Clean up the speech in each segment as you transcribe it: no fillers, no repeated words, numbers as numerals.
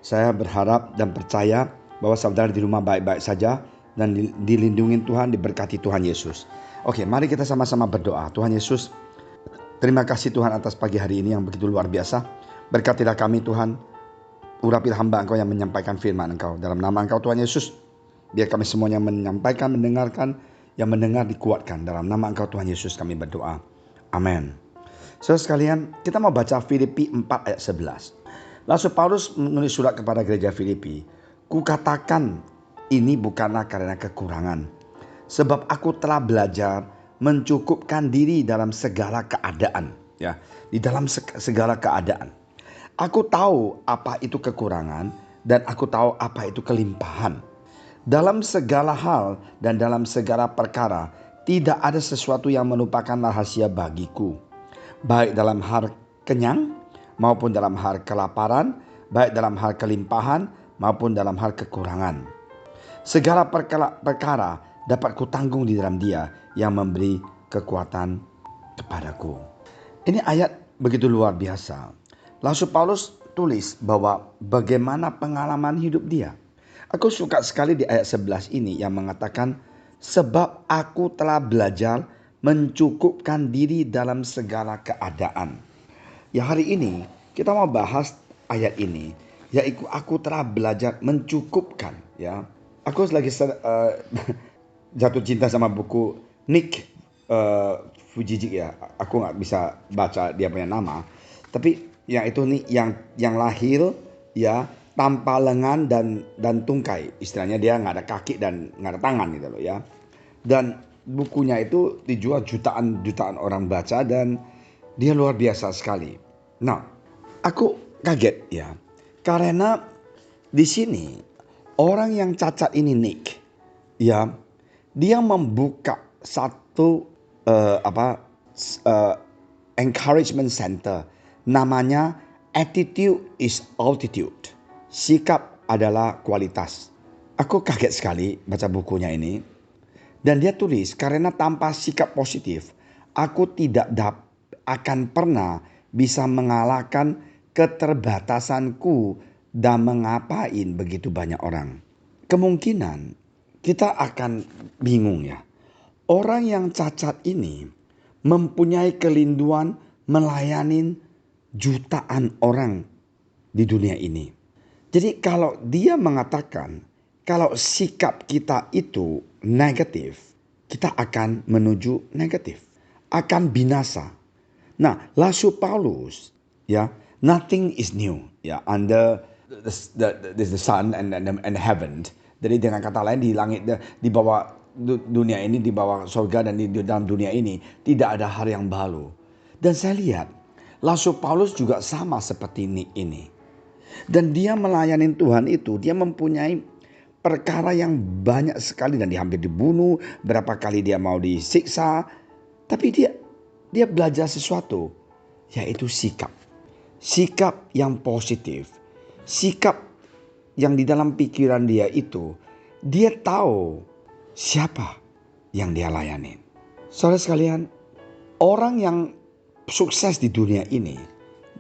Saya berharap dan percaya bahwa saudara di rumah baik-baik saja dan dilindungi Tuhan, diberkati Tuhan Yesus. Oke, mari kita sama-sama berdoa. Tuhan Yesus, terima kasih Tuhan atas pagi hari ini yang begitu luar biasa. Berkatilah kami Tuhan, urapilah hamba Engkau yang menyampaikan firman Engkau. Dalam nama Engkau Tuhan Yesus, biar kami semuanya menyampaikan, mendengarkan, yang mendengar dikuatkan. Dalam nama Engkau Tuhan Yesus kami berdoa. Amin. Saudara sekalian, kita mau baca Filipi 4 ayat 11. Rasul Paulus menulis surat kepada gereja Filipi. Kukatakan ini bukanlah karena kekurangan, sebab aku telah belajar mencukupkan diri dalam segala keadaan. Ya, di dalam segala keadaan. Aku tahu apa itu kekurangan dan aku tahu apa itu kelimpahan. Dalam segala hal dan dalam segala perkara, tidak ada sesuatu yang merupakan rahasia bagiku. Baik dalam hal kenyang maupun dalam hal kelaparan, baik dalam hal kelimpahan maupun dalam hal kekurangan. Segala perkara dapat kutanggung di dalam Dia yang memberi kekuatan kepadaku. Ini ayat begitu luar biasa. Rasul Paulus tulis bahwa bagaimana pengalaman hidup dia. Aku suka sekali di ayat 11 ini yang mengatakan, sebab aku telah belajar mencukupkan diri dalam segala keadaan. Ya, hari ini kita mau bahas ayat ini, yaitu aku telah belajar mencukupkan. Ya, aku lagi jatuh cinta sama buku Nick Fujijik ya. Aku nggak bisa baca dia punya nama, tapi yang itu nih yang lahir ya tanpa lengan dan tungkai. Istilahnya dia nggak ada kaki dan nggak ada tangan gitu loh ya. Dan bukunya itu dijual jutaan orang baca dan dia luar biasa sekali. Nah, aku kaget ya, karena di sini orang yang cacat ini Nick, ya, dia membuka satu encouragement center, namanya Attitude is Altitude. Sikap adalah kualitas. Aku kaget sekali baca bukunya ini, dan dia tulis karena tanpa sikap positif, aku tidak akan pernah bisa mengalahkan keterbatasanku dan mengapain begitu banyak orang. Kemungkinan kita akan bingung ya. Orang yang cacat ini mempunyai kelinduan melayani jutaan orang di dunia ini. Jadi kalau dia mengatakan kalau sikap kita itu negatif, kita akan menuju negatif, akan binasa. Nah, Rasul Paulus, ya, nothing is new, ya, under the sun and heaven. Jadi dengan kata lain, di langit, di bawah dunia ini, di bawah surga dan di dalam dunia ini tidak ada hal yang baru. Dan saya lihat Rasul Paulus juga sama seperti ini. Dan dia melayani Tuhan itu, dia mempunyai perkara yang banyak sekali dan dia hampir dibunuh, berapa kali dia mau disiksa, tapi dia belajar sesuatu, yaitu sikap. Sikap yang positif. Sikap yang di dalam pikiran dia itu, dia tahu siapa yang dia layani. Saudara sekalian, orang yang sukses di dunia ini,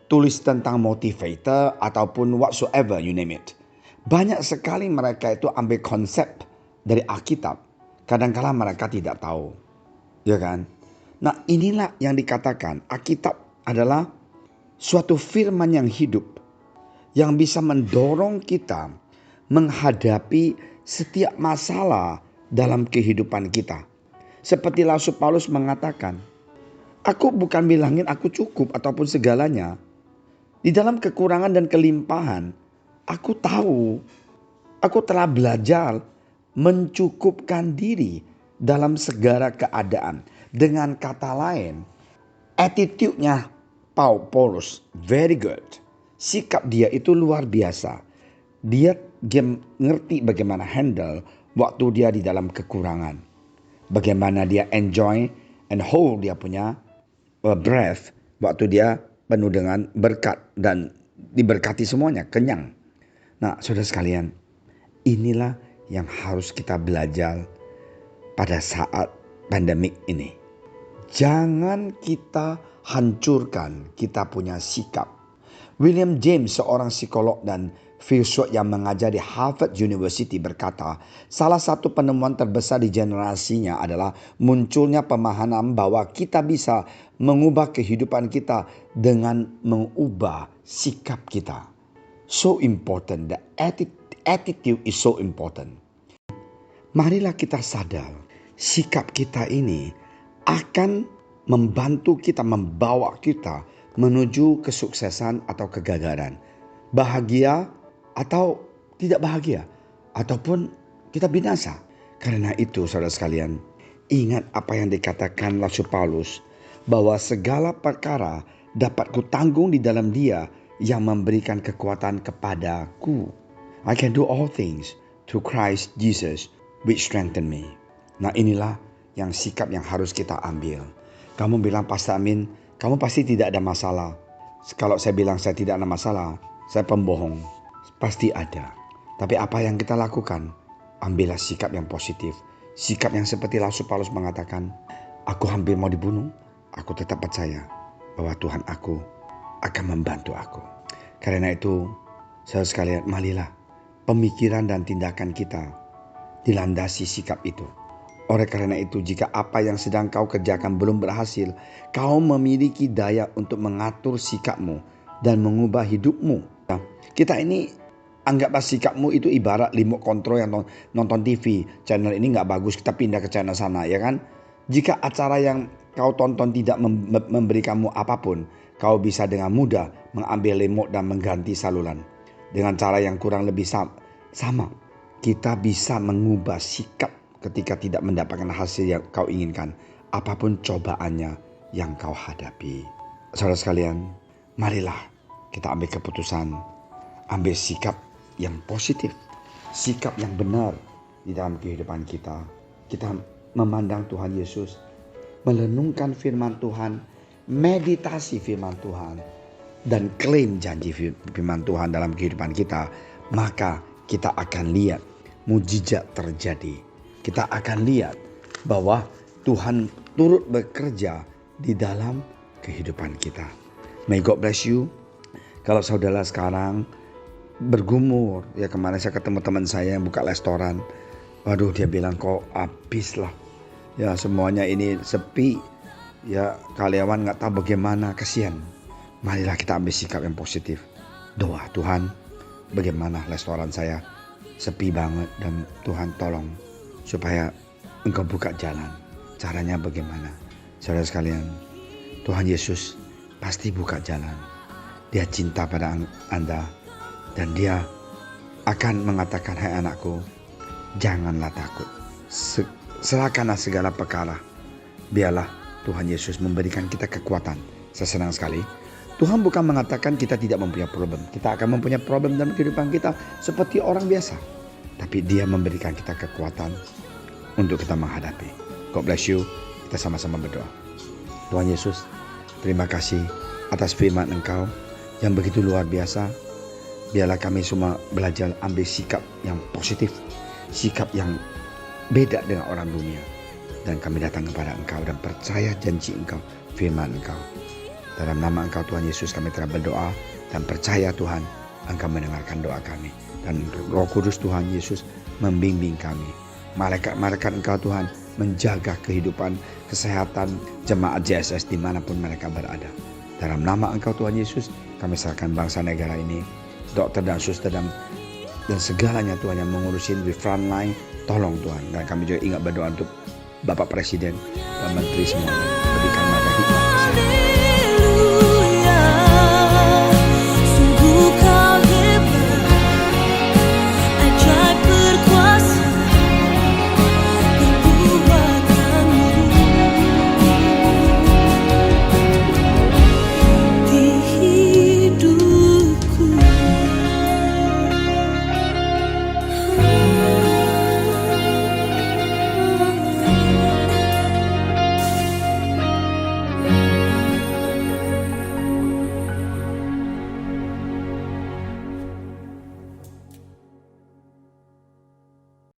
tulis tentang motivator ataupun whatsoever, you name it. Banyak sekali mereka itu ambil konsep dari Alkitab. Kadang-kala mereka tidak tahu. Ya kan? Nah, inilah yang dikatakan Alkitab adalah suatu firman yang hidup, yang bisa mendorong kita menghadapi setiap masalah dalam kehidupan kita. Seperti Rasul Paulus mengatakan, aku bukan bilangin aku cukup ataupun segalanya. Di dalam kekurangan dan kelimpahan, aku tahu, aku telah belajar mencukupkan diri dalam segala keadaan. Dengan kata lain, attitude-nya Paulus very good. Sikap dia itu luar biasa. Dia ngerti bagaimana handle waktu dia di dalam kekurangan. Bagaimana dia enjoy and hold dia punya breath waktu dia penuh dengan berkat dan diberkati semuanya, kenyang. Nah, saudara sekalian, inilah yang harus kita belajar pada saat pandemik ini. Jangan kita hancurkan kita punya sikap. William James, seorang psikolog dan filsuf yang mengajar di Harvard University berkata, salah satu penemuan terbesar di generasinya adalah munculnya pemahaman bahwa kita bisa mengubah kehidupan kita dengan mengubah sikap kita. So important, the attitude is so important. Marilah kita sadar, sikap kita ini akan membantu kita, membawa kita menuju kesuksesan atau kegagalan. Bahagia atau tidak bahagia. Ataupun kita binasa. Karena itu saudara sekalian, ingat apa yang dikatakan Rasul Paulus. Bahwa segala perkara dapat kutanggung di dalam Dia yang memberikan kekuatan kepadaku. I can do all things through Christ Jesus which strengthen me. Nah, inilah yang sikap yang harus kita ambil. Kamu bilang, Pastor Amin, kamu pasti tidak ada masalah. Kalau saya bilang saya tidak ada masalah, saya pembohong. Pasti ada. Tapi apa yang kita lakukan? Ambillah sikap yang positif. Sikap yang seperti Rasul Paulus mengatakan, aku hampir mau dibunuh. Aku tetap percaya bahwa Tuhan aku akan membantu aku. Karena itu, saudara sekalian, marilah pemikiran dan tindakan kita dilandasi sikap itu. Oleh karena itu, jika apa yang sedang kau kerjakan belum berhasil, kau memiliki daya untuk mengatur sikapmu dan mengubah hidupmu. Nah, kita ini anggaplah sikapmu itu ibarat remote control yang nonton TV. Channel ini nggak bagus, kita pindah ke channel sana, ya kan? Jika acara yang kau tonton tidak memberi kamu apapun, kau bisa dengan mudah mengambil remote dan mengganti saluran. Dengan cara yang kurang lebih sama. Kita bisa mengubah sikap ketika tidak mendapatkan hasil yang kau inginkan. Apapun cobaannya yang kau hadapi. Saudara sekalian, marilah kita ambil keputusan. Ambil sikap yang positif. Sikap yang benar di dalam kehidupan kita. Kita memandang Tuhan Yesus. Merenungkan firman Tuhan. Meditasi firman Tuhan. Dan klaim janji firman Tuhan dalam kehidupan kita. Maka kita akan lihat mujizat terjadi. Kita akan lihat bahwa Tuhan turut bekerja di dalam kehidupan kita. May God bless you. Kalau saudara sekarang bergumul, ya kemarin saya ketemu teman saya yang buka restoran. Waduh, dia bilang kok habis lah. Ya semuanya ini sepi. Ya karyawan gak tahu bagaimana, kasihan. Marilah kita ambil sikap yang positif. Doa, Tuhan, bagaimana restoran saya sepi banget dan Tuhan tolong supaya Engkau buka jalan. Caranya bagaimana? Saudara sekalian, Tuhan Yesus pasti buka jalan. Dia cinta pada Anda dan Dia akan mengatakan, hai anakku, janganlah takut. Serahkanlah segala perkara. Biarlah Tuhan Yesus memberikan kita kekuatan. Saya senang sekali. Tuhan bukan mengatakan kita tidak mempunyai problem. Kita akan mempunyai problem dalam kehidupan kita seperti orang biasa. Tapi Dia memberikan kita kekuatan untuk kita menghadapi. God bless you. Kita sama-sama berdoa. Tuhan Yesus, terima kasih atas firman Engkau yang begitu luar biasa. Biarlah kami semua belajar ambil sikap yang positif. Sikap yang beda dengan orang dunia. Dan kami datang kepada Engkau dan percaya janji Engkau, firman Engkau. Dalam nama Engkau Tuhan Yesus kami telah berdoa dan percaya Tuhan Engkau mendengarkan doa kami. Dan Roh Kudus Tuhan Yesus membimbing kami. Malaikat-malaikat Engkau Tuhan menjaga kehidupan, kesehatan jemaat JSS dimanapun mereka berada. Dalam nama Engkau Tuhan Yesus kami serahkan bangsa negara ini, dokter dan suster dan segalanya Tuhan yang mengurusin di front line. Tolong Tuhan. Dan kami juga ingat berdoa untuk Bapak Presiden dan Menteri semuanya.